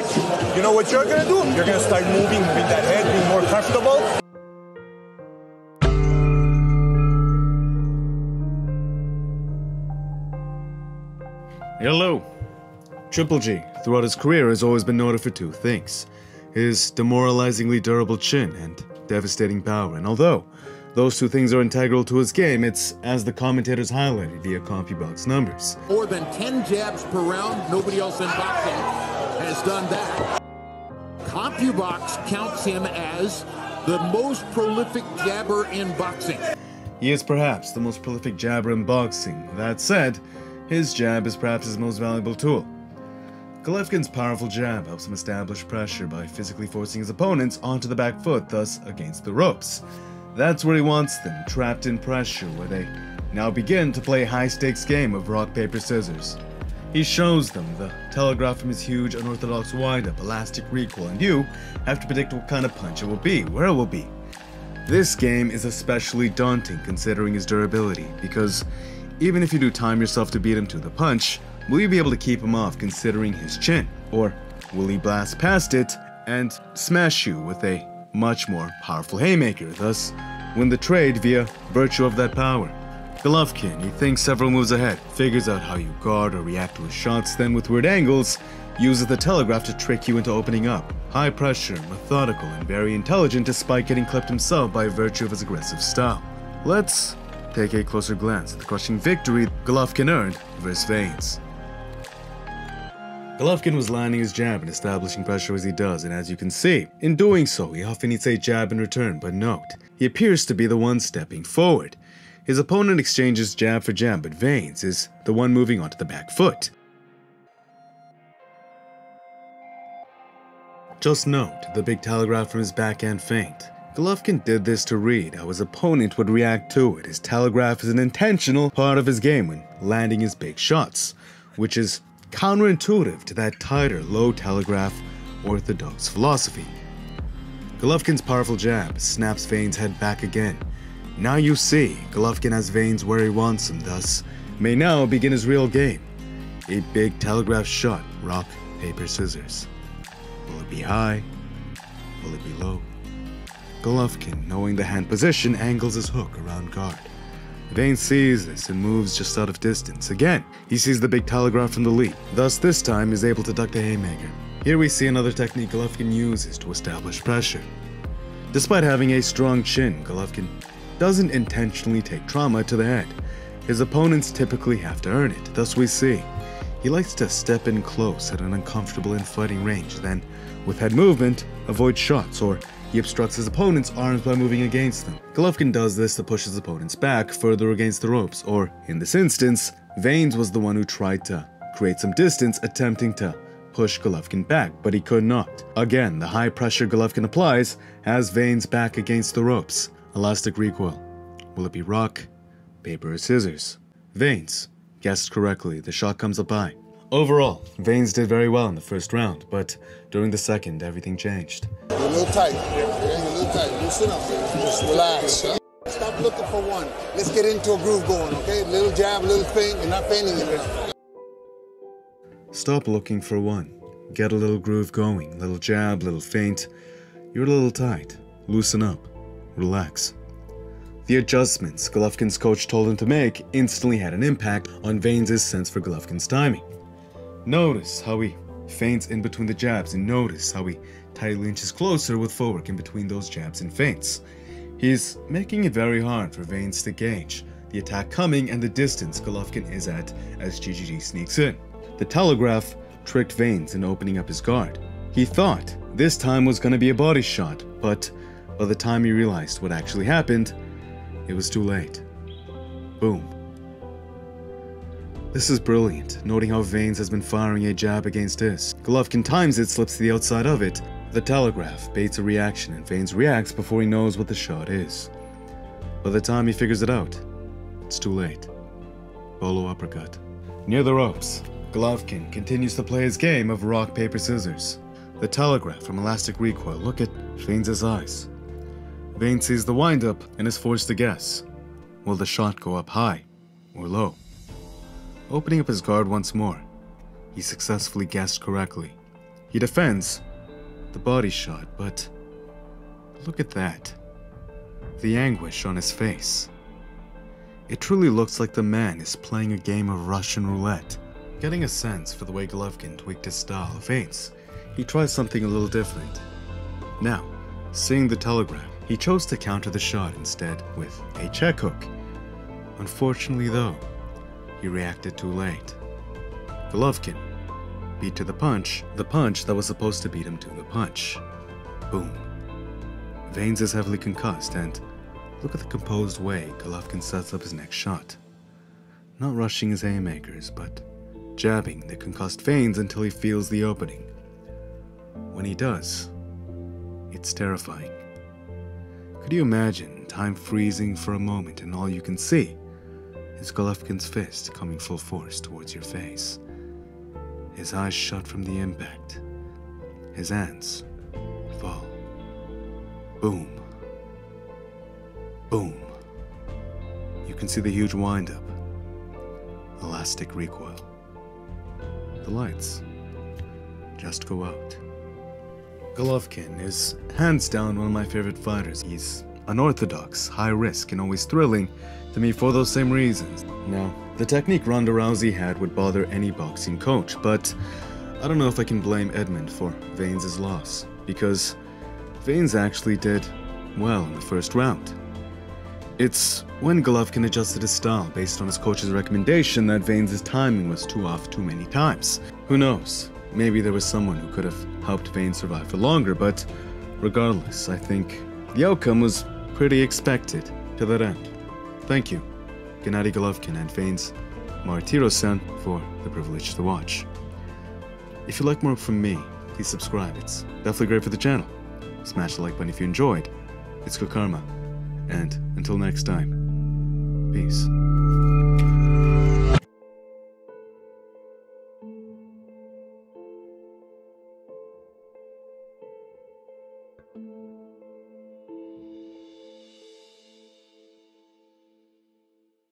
touch you, you know what you're gonna do? You're gonna start moving that head, being more comfortable. Hello. Triple G, throughout his career, has always been noted for two things: his demoralizingly durable chin and devastating power. And although those two things are integral to his game, it's, as the commentators highlighted via CompuBox numbers. More than 10 jabs per round. Nobody else in boxing has done that. CompuBox counts him as the most prolific jabber in boxing. He is perhaps the most prolific jabber in boxing. That said, his jab is perhaps his most valuable tool. Golovkin's powerful jab helps him establish pressure by physically forcing his opponents onto the back foot, thus against the ropes. That's where he wants them, trapped in pressure, where they now begin to play a high-stakes game of rock, paper, scissors. He shows them the telegraph from his huge unorthodox wind-up, elastic recoil, and you have to predict what kind of punch it will be, where it will be. This game is especially daunting considering his durability, because even if you do time yourself to beat him to the punch, will you be able to keep him off considering his chin? Or will he blast past it and smash you with a much more powerful haymaker, thus win the trade via virtue of that power? Golovkin, he thinks several moves ahead, figures out how you guard or react to his shots, then with weird angles, uses the telegraph to trick you into opening up. High pressure, methodical, and very intelligent despite getting clipped himself by virtue of his aggressive style. Let's take a closer glance at the crushing victory Golovkin earned versus Vanes. Golovkin was landing his jab and establishing pressure as he does, and as you can see, in doing so, he often needs a jab in return, but note, he appears to be the one stepping forward. His opponent exchanges jab for jab, but Vanes is the one moving onto the back foot. Just note the big telegraph from his backhand feint. Golovkin did this to read how his opponent would react to it. His telegraph is an intentional part of his game when landing his big shots, which is counterintuitive to that tighter, low telegraph orthodox philosophy. Golovkin's powerful jab snaps Vanes' head back again. Now you see, Golovkin has Vanes where he wants him, thus may now begin his real game. A big telegraph shot, rock, paper, scissors. Will it be high? Will it be low? Golovkin, knowing the hand position, angles his hook around guard. Vanes sees this and moves just out of distance. Again, he sees the big telegraph from the lead, thus this time is able to duck the haymaker. Here we see another technique Golovkin uses to establish pressure. Despite having a strong chin, Golovkin doesn't intentionally take trauma to the head. His opponents typically have to earn it, thus we see he likes to step in close at an uncomfortable infighting range, then, with head movement, avoid shots, or he obstructs his opponent's arms by moving against them. Golovkin does this to push his opponent's back further against the ropes, or, in this instance, Vanes was the one who tried to create some distance attempting to push Golovkin back, but he could not. Again, the high pressure Golovkin applies has Vanes back against the ropes. Elastic recoil. Will it be rock, paper, or scissors? Vanes guessed correctly. The shot comes up high. Overall, Vanes did very well in the first round, but during the second, everything changed. You're a little tight. You're a little tight. Loosen up. Just relax. Huh? Stop looking for one. Let's get into a groove going, okay? Little jab, little feint. You're not feinting it. Stop looking for one. Get a little groove going. Little jab, little feint. You're a little tight. Loosen up. Relax. The adjustments Golovkin's coach told him to make instantly had an impact on Vanes' sense for Golovkin's timing. Notice how he feints in between the jabs, and notice how he tightly inches closer with footwork in between those jabs and feints. He's making it very hard for Vanes to gauge the attack coming and the distance Golovkin is at as GGG sneaks in. The telegraph tricked Vanes in opening up his guard. He thought this time was going to be a body shot, but by the time he realized what actually happened, it was too late. Boom. This is brilliant, noting how Vanes has been firing a jab against his. Golovkin times it, slips to the outside of it. The telegraph baits a reaction, and Vanes reacts before he knows what the shot is. By the time he figures it out, it's too late. Bolo uppercut. Near the ropes, Golovkin continues to play his game of rock, paper, scissors. The telegraph from elastic recoil. Look at Vanes' eyes. Vanes sees the windup and is forced to guess. Will the shot go up high or low? Opening up his guard once more, he successfully guessed correctly. He defends the body shot, but look at that. The anguish on his face. It truly looks like the man is playing a game of Russian roulette. Getting a sense for the way Golovkin tweaked his style of feints, he tries something a little different. Now, seeing the telegraph, he chose to counter the shot instead with a check hook. Unfortunately though, he reacted too late. Golovkin beat to the punch that was supposed to beat him to the punch. Boom. Veins is heavily concussed, and look at the composed way Golovkin sets up his next shot. Not rushing his haymakers, but jabbing the concussed veins until he feels the opening. When he does, it's terrifying. Could you imagine time freezing for a moment and all you can see is Golovkin's fist coming full force towards your face? His eyes shut from the impact. His hands fall. Boom. Boom. You can see the huge windup. Elastic recoil. The lights just go out. Golovkin is hands down one of my favorite fighters. He's unorthodox, high risk, and always thrilling to me for those same reasons. Now, the technique Ronda Rousey had would bother any boxing coach, but I don't know if I can blame Edmund for Veins' loss, because Veins actually did well in the first round. It's when Golovkin adjusted his style based on his coach's recommendation that Veins' timing was too off too many times. Who knows? Maybe there was someone who could have helped Veins survive for longer, but regardless, I think the outcome was pretty expected to that end. Thank you, Gennady Golovkin and Veins Martiro-san, for the privilege to watch. If you like more from me, please subscribe. It's definitely great for the channel. Smash the like button if you enjoyed. It's good karma. And until next time, peace.